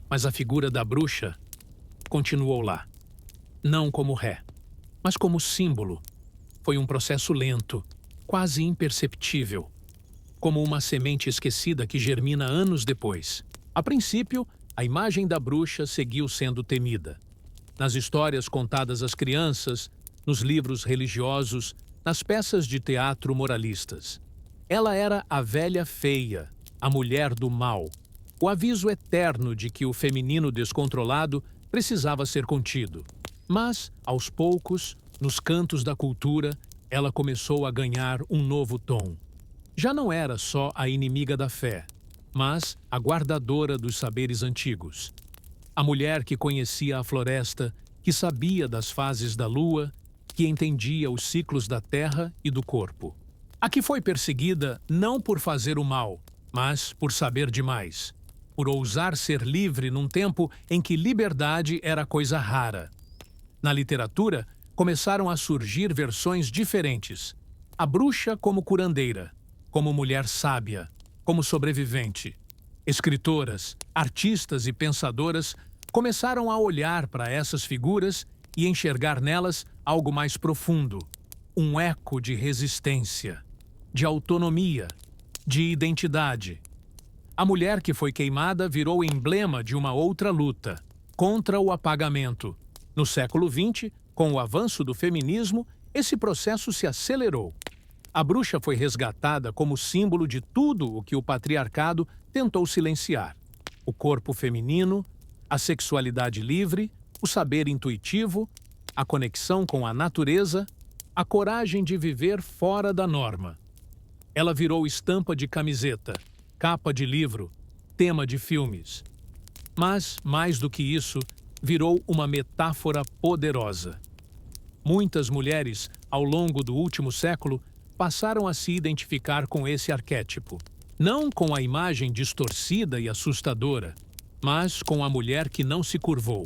Mas a figura da bruxa continuou lá. Não como ré, mas como símbolo. Foi um processo lento, quase imperceptível. Como uma semente esquecida que germina anos depois. A princípio, a imagem da bruxa seguiu sendo temida. Nas histórias contadas às crianças, nos livros religiosos, nas peças de teatro moralistas. Ela era a velha feia, a mulher do mal, o aviso eterno de que o feminino descontrolado precisava ser contido. Mas, aos poucos, nos cantos da cultura, ela começou a ganhar um novo tom. Já não era só a inimiga da fé, mas a guardadora dos saberes antigos. A mulher que conhecia a floresta, que sabia das fases da lua, que entendia os ciclos da terra e do corpo. A que foi perseguida não por fazer o mal, mas por saber demais, por ousar ser livre num tempo em que liberdade era coisa rara. Na literatura, começaram a surgir versões diferentes. A bruxa como curandeira, como mulher sábia, como sobrevivente. Escritoras, artistas e pensadoras começaram a olhar para essas figuras e enxergar nelas algo mais profundo, um eco de resistência, de autonomia, de identidade. A mulher que foi queimada virou emblema de uma outra luta, contra o apagamento. No século XX, com o avanço do feminismo, esse processo se acelerou. A bruxa foi resgatada como símbolo de tudo o que o patriarcado tentou silenciar: o corpo feminino, a sexualidade livre, o saber intuitivo, a conexão com a natureza, a coragem de viver fora da norma. Ela virou estampa de camiseta, capa de livro, tema de filmes. Mas, mais do que isso, virou uma metáfora poderosa. Muitas mulheres, ao longo do último século, passaram a se identificar com esse arquétipo. Não com a imagem distorcida e assustadora, mas com a mulher que não se curvou,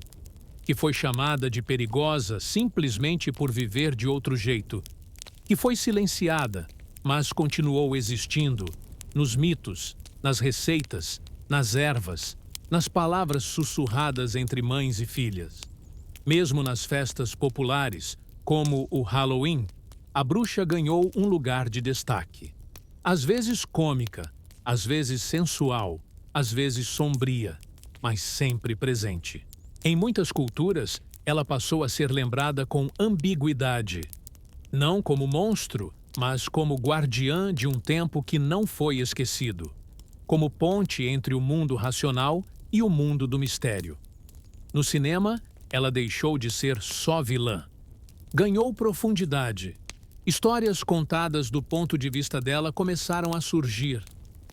que foi chamada de perigosa simplesmente por viver de outro jeito, que foi silenciada, mas continuou existindo nos mitos, nas receitas, nas ervas, nas palavras sussurradas entre mães e filhas. Mesmo nas festas populares, como o Halloween, a bruxa ganhou um lugar de destaque. Às vezes cômica, às vezes sensual, às vezes sombria, mas sempre presente. Em muitas culturas, ela passou a ser lembrada com ambiguidade. Não como monstro, mas como guardiã de um tempo que não foi esquecido. Como ponte entre o mundo racional e o mundo do mistério. No cinema, ela deixou de ser só vilã. Ganhou profundidade. Histórias contadas do ponto de vista dela começaram a surgir.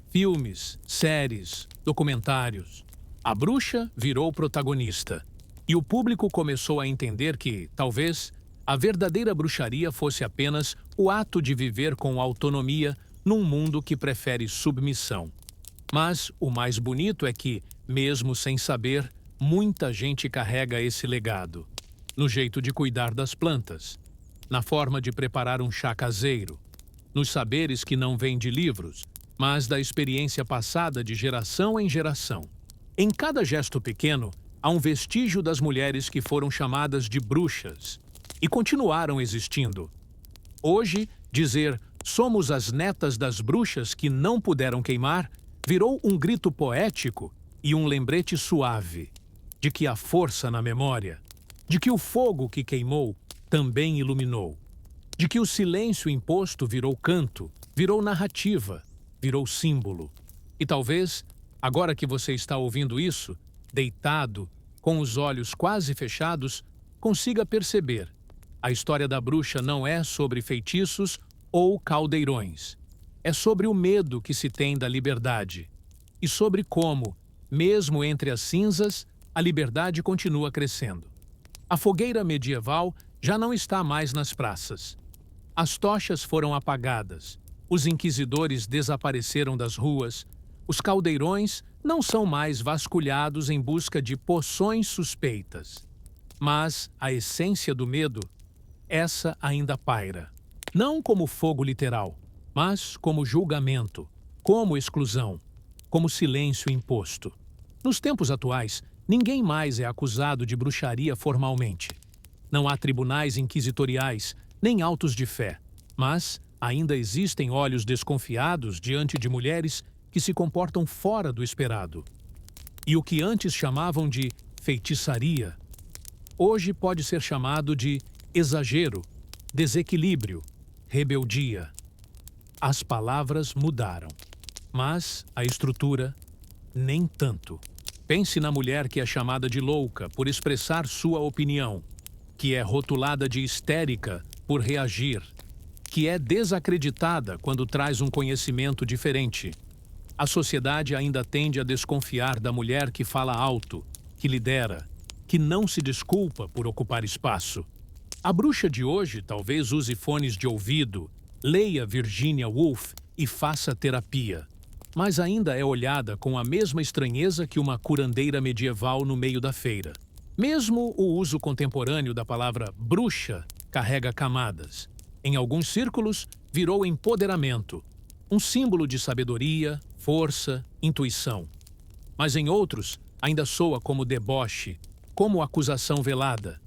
Filmes, séries, documentários. A bruxa virou protagonista. E o público começou a entender que, talvez, a verdadeira bruxaria fosse apenas o ato de viver com autonomia num mundo que prefere submissão. Mas o mais bonito é que, mesmo sem saber, muita gente carrega esse legado. No jeito de cuidar das plantas, na forma de preparar um chá caseiro, nos saberes que não vêm de livros, mas da experiência passada de geração em geração. Em cada gesto pequeno, há um vestígio das mulheres que foram chamadas de bruxas e continuaram existindo. Hoje, dizer "somos as netas das bruxas que não puderam queimar" virou um grito poético e um lembrete suave de que há força na memória, de que o fogo que queimou também iluminou, de que o silêncio imposto virou canto, virou narrativa, virou símbolo. E talvez, agora que você está ouvindo isso, deitado, com os olhos quase fechados, consiga perceber. A história da bruxa não é sobre feitiços ou caldeirões. É sobre o medo que se tem da liberdade. E sobre como, mesmo entre as cinzas, a liberdade continua crescendo. A fogueira medieval já não está mais nas praças. As tochas foram apagadas. Os inquisidores desapareceram das ruas. Os caldeirões não são mais vasculhados em busca de poções suspeitas. Mas a essência do medo, essa ainda paira. Não como fogo literal, mas como julgamento, como exclusão, como silêncio imposto. Nos tempos atuais, ninguém mais é acusado de bruxaria formalmente. Não há tribunais inquisitoriais, nem autos de fé, mas ainda existem olhos desconfiados diante de mulheres que se comportam fora do esperado. E o que antes chamavam de feitiçaria, hoje pode ser chamado de exagero, desequilíbrio, rebeldia. As palavras mudaram, mas a estrutura nem tanto. Pense na mulher que é chamada de louca por expressar sua opinião, que é rotulada de histérica por reagir, que é desacreditada quando traz um conhecimento diferente. A sociedade ainda tende a desconfiar da mulher que fala alto, que lidera, que não se desculpa por ocupar espaço. A bruxa de hoje talvez use fones de ouvido, leia Virginia Woolf e faça terapia, mas ainda é olhada com a mesma estranheza que uma curandeira medieval no meio da feira. Mesmo o uso contemporâneo da palavra bruxa carrega camadas. Em alguns círculos, virou empoderamento, um símbolo de sabedoria, força, intuição. Mas em outros, ainda soa como deboche, como acusação velada.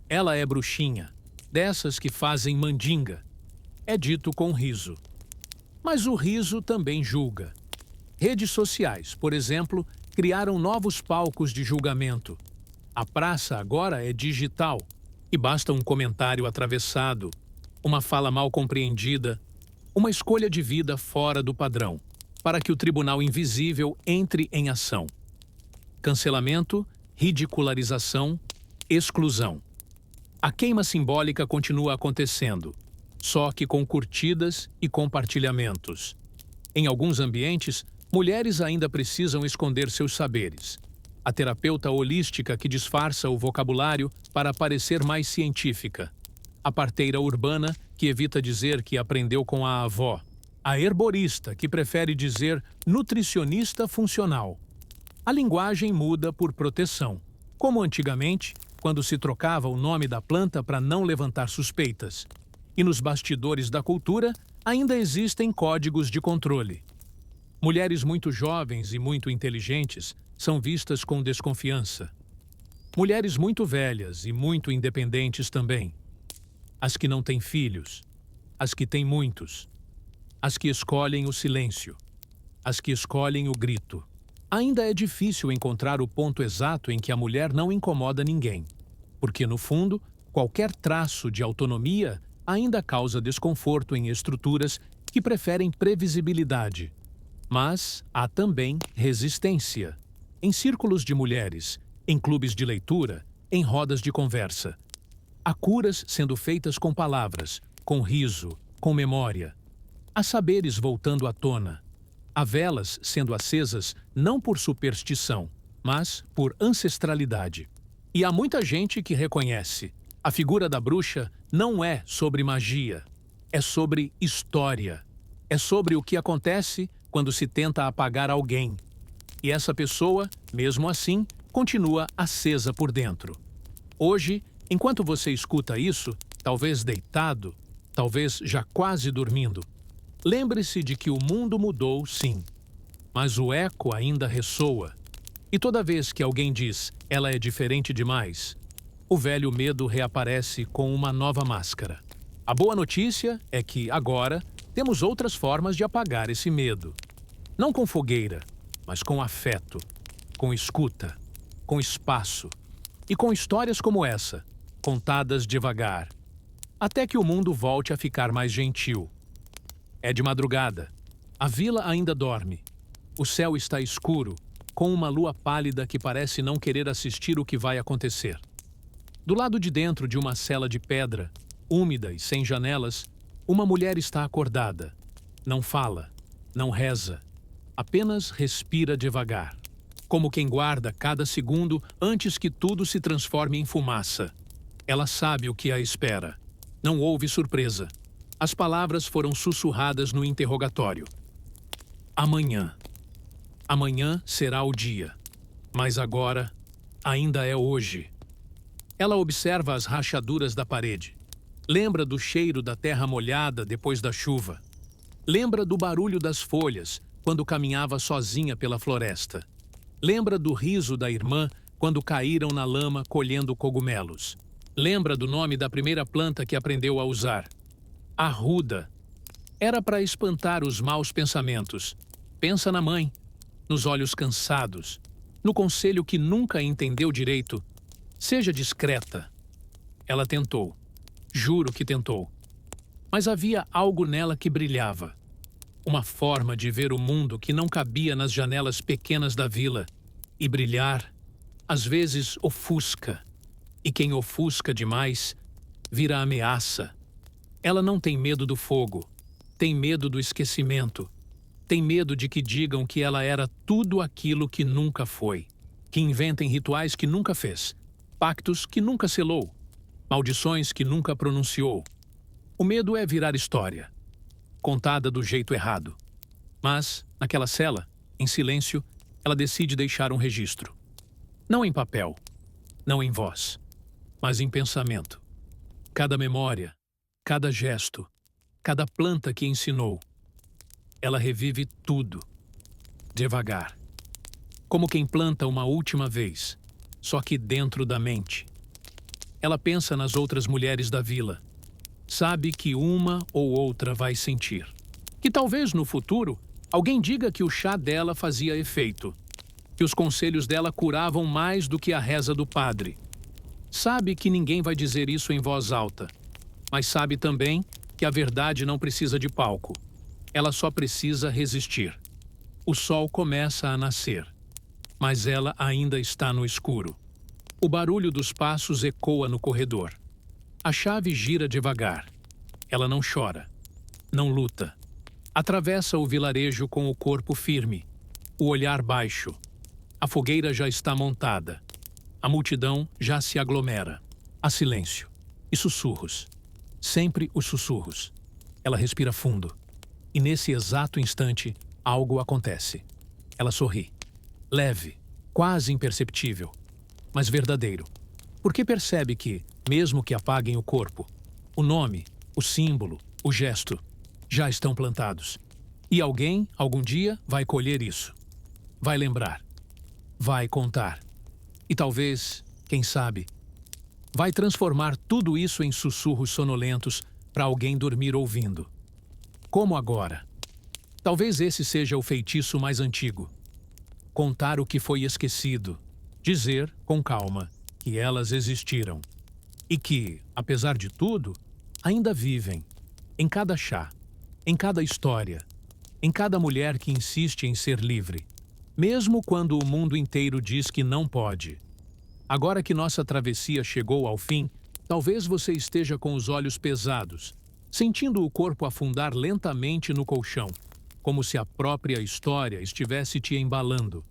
Ela é bruxinha, dessas que fazem mandinga. É dito com riso. Mas o riso também julga. Redes sociais, por exemplo, criaram novos palcos de julgamento. A praça agora é digital e basta um comentário atravessado, uma fala mal compreendida, uma escolha de vida fora do padrão, para que o tribunal invisível entre em ação. Cancelamento, ridicularização, exclusão. A queima simbólica continua acontecendo, só que com curtidas e compartilhamentos. Em alguns ambientes, mulheres ainda precisam esconder seus saberes. A terapeuta holística que disfarça o vocabulário para parecer mais científica. A parteira urbana que evita dizer que aprendeu com a avó. A herborista que prefere dizer nutricionista funcional. A linguagem muda por proteção, como antigamente, quando se trocava o nome da planta para não levantar suspeitas. E nos bastidores da cultura ainda existem códigos de controle. Mulheres muito jovens e muito inteligentes são vistas com desconfiança. Mulheres muito velhas e muito independentes também. As que não têm filhos, as que têm muitos, as que escolhem o silêncio, as que escolhem o grito. Ainda é difícil encontrar o ponto exato em que a mulher não incomoda ninguém, porque, no fundo, qualquer traço de autonomia ainda causa desconforto em estruturas que preferem previsibilidade. Mas há também resistência. Em círculos de mulheres, em clubes de leitura, em rodas de conversa. Há curas sendo feitas com palavras, com riso, com memória. Há saberes voltando à tona. Há velas sendo acesas não por superstição, mas por ancestralidade. E há muita gente que reconhece. A figura da bruxa não é sobre magia, é sobre história. É sobre o que acontece quando se tenta apagar alguém. E essa pessoa, mesmo assim, continua acesa por dentro. Hoje, enquanto você escuta isso, talvez deitado, talvez já quase dormindo, lembre-se de que o mundo mudou, sim, mas o eco ainda ressoa. E toda vez que alguém diz, ela é diferente demais, o velho medo reaparece com uma nova máscara. A boa notícia é que, agora, temos outras formas de apagar esse medo. Não com fogueira, mas com afeto, com escuta, com espaço e com histórias como essa, contadas devagar, até que o mundo volte a ficar mais gentil. É de madrugada. A vila ainda dorme. O céu está escuro, com uma lua pálida que parece não querer assistir o que vai acontecer. Do lado de dentro de uma cela de pedra, úmida e sem janelas, uma mulher está acordada. Não fala, não reza, apenas respira devagar, como quem guarda cada segundo antes que tudo se transforme em fumaça. Ela sabe o que a espera. Não houve surpresa. As palavras foram sussurradas no interrogatório. Amanhã. Amanhã será o dia. Mas agora, ainda é hoje. Ela observa as rachaduras da parede. Lembra do cheiro da terra molhada depois da chuva. Lembra do barulho das folhas quando caminhava sozinha pela floresta. Lembra do riso da irmã quando caíram na lama colhendo cogumelos. Lembra do nome da primeira planta que aprendeu a usar. Arruda. Era para espantar os maus pensamentos. Pensa na mãe, nos olhos cansados, no conselho que nunca entendeu direito. Seja discreta. Ela tentou. Juro que tentou. Mas havia algo nela que brilhava. Uma forma de ver o mundo que não cabia nas janelas pequenas da vila. E brilhar, às vezes, ofusca. E quem ofusca demais, vira ameaça. Ela não tem medo do fogo. Tem medo do esquecimento. Tem medo de que digam que ela era tudo aquilo que nunca foi. Que inventem rituais que nunca fez. Pactos que nunca selou. Maldições que nunca pronunciou. O medo é virar história, contada do jeito errado. Mas, naquela cela, em silêncio, ela decide deixar um registro. Não em papel, não em voz, mas em pensamento. Cada memória, cada gesto, cada planta que ensinou. Ela revive tudo, devagar. Como quem planta uma última vez, só que dentro da mente. Ela pensa nas outras mulheres da vila. Sabe que uma ou outra vai sentir. Que talvez no futuro Alguém diga que o chá dela fazia efeito, que os conselhos dela curavam mais do que a reza do padre. Sabe que ninguém vai dizer isso em voz alta, mas sabe também que a verdade não precisa de palco. Ela só precisa resistir. O sol começa a nascer, mas ela ainda está no escuro. O barulho dos passos ecoa no corredor. A chave gira devagar. Ela não chora, não luta. Atravessa o vilarejo com o corpo firme, o olhar baixo. A fogueira já está montada. A multidão já se aglomera. Há silêncio e sussurros. Sempre os sussurros. Ela respira fundo. E nesse exato instante, algo acontece. Ela sorri. Leve, quase imperceptível, mas verdadeiro. Porque percebe que, mesmo que apaguem o corpo, o nome, o símbolo, o gesto, já estão plantados. E alguém, algum dia, vai colher isso. Vai lembrar. Vai contar. E talvez, quem sabe, vai transformar tudo isso em sussurros sonolentos para alguém dormir ouvindo. Como agora. Talvez esse seja o feitiço mais antigo. Contar o que foi esquecido. Dizer, com calma, que elas existiram. E que, apesar de tudo, ainda vivem. Em cada chá, em cada história, em cada mulher que insiste em ser livre. Mesmo quando o mundo inteiro diz que não pode. Agora que nossa travessia chegou ao fim, talvez você esteja com os olhos pesados, sentindo o corpo afundar lentamente no colchão, como se a própria história estivesse te embalando.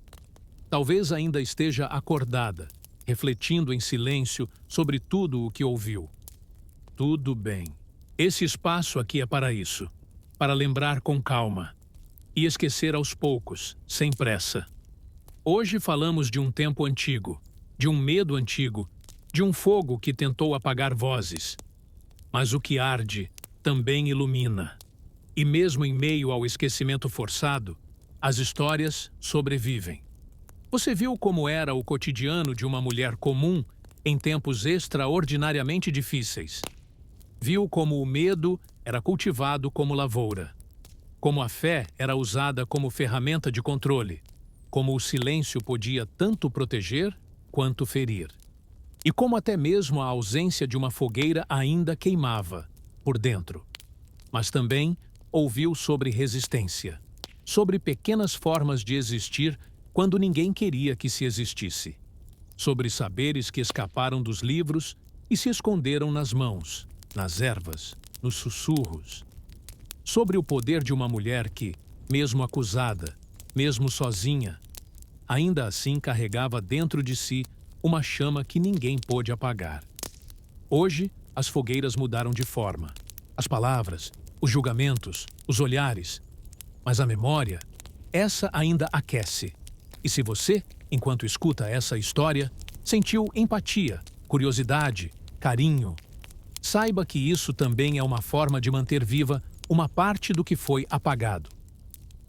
Talvez ainda esteja acordada, refletindo em silêncio sobre tudo o que ouviu. Tudo bem. Esse espaço aqui é para isso, para lembrar com calma e esquecer aos poucos, sem pressa. Hoje falamos de um tempo antigo, de um medo antigo, de um fogo que tentou apagar vozes. Mas o que arde também ilumina. E mesmo em meio ao esquecimento forçado, as histórias sobrevivem. Você viu como era o cotidiano de uma mulher comum em tempos extraordinariamente difíceis. Viu como o medo era cultivado como lavoura, como a fé era usada como ferramenta de controle, como o silêncio podia tanto proteger quanto ferir. E como até mesmo a ausência de uma fogueira ainda queimava, por dentro. Mas também ouviu sobre resistência, sobre pequenas formas de existir quando ninguém queria que se existisse, sobre saberes que escaparam dos livros e se esconderam nas mãos, nas ervas, nos sussurros, sobre o poder de uma mulher que, mesmo acusada, mesmo sozinha, ainda assim carregava dentro de si uma chama que ninguém pôde apagar. Hoje, as fogueiras mudaram de forma. As palavras, os julgamentos, os olhares. Mas a memória, essa ainda aquece. E se você, enquanto escuta essa história, sentiu empatia, curiosidade, carinho, saiba que isso também é uma forma de manter viva uma parte do que foi apagado.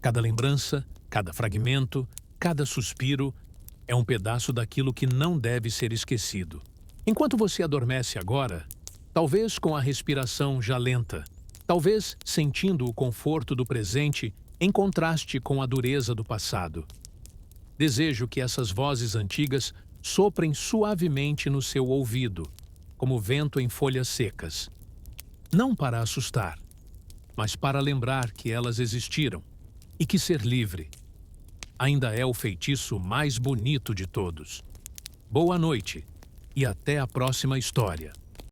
Cada lembrança, cada fragmento, cada suspiro é um pedaço daquilo que não deve ser esquecido. Enquanto você adormece agora, talvez com a respiração já lenta, talvez sentindo o conforto do presente em contraste com a dureza do passado. Desejo que essas vozes antigas soprem suavemente no seu ouvido, como vento em folhas secas. Não para assustar, mas para lembrar que elas existiram e que ser livre ainda é o feitiço mais bonito de todos. Boa noite e até a próxima história.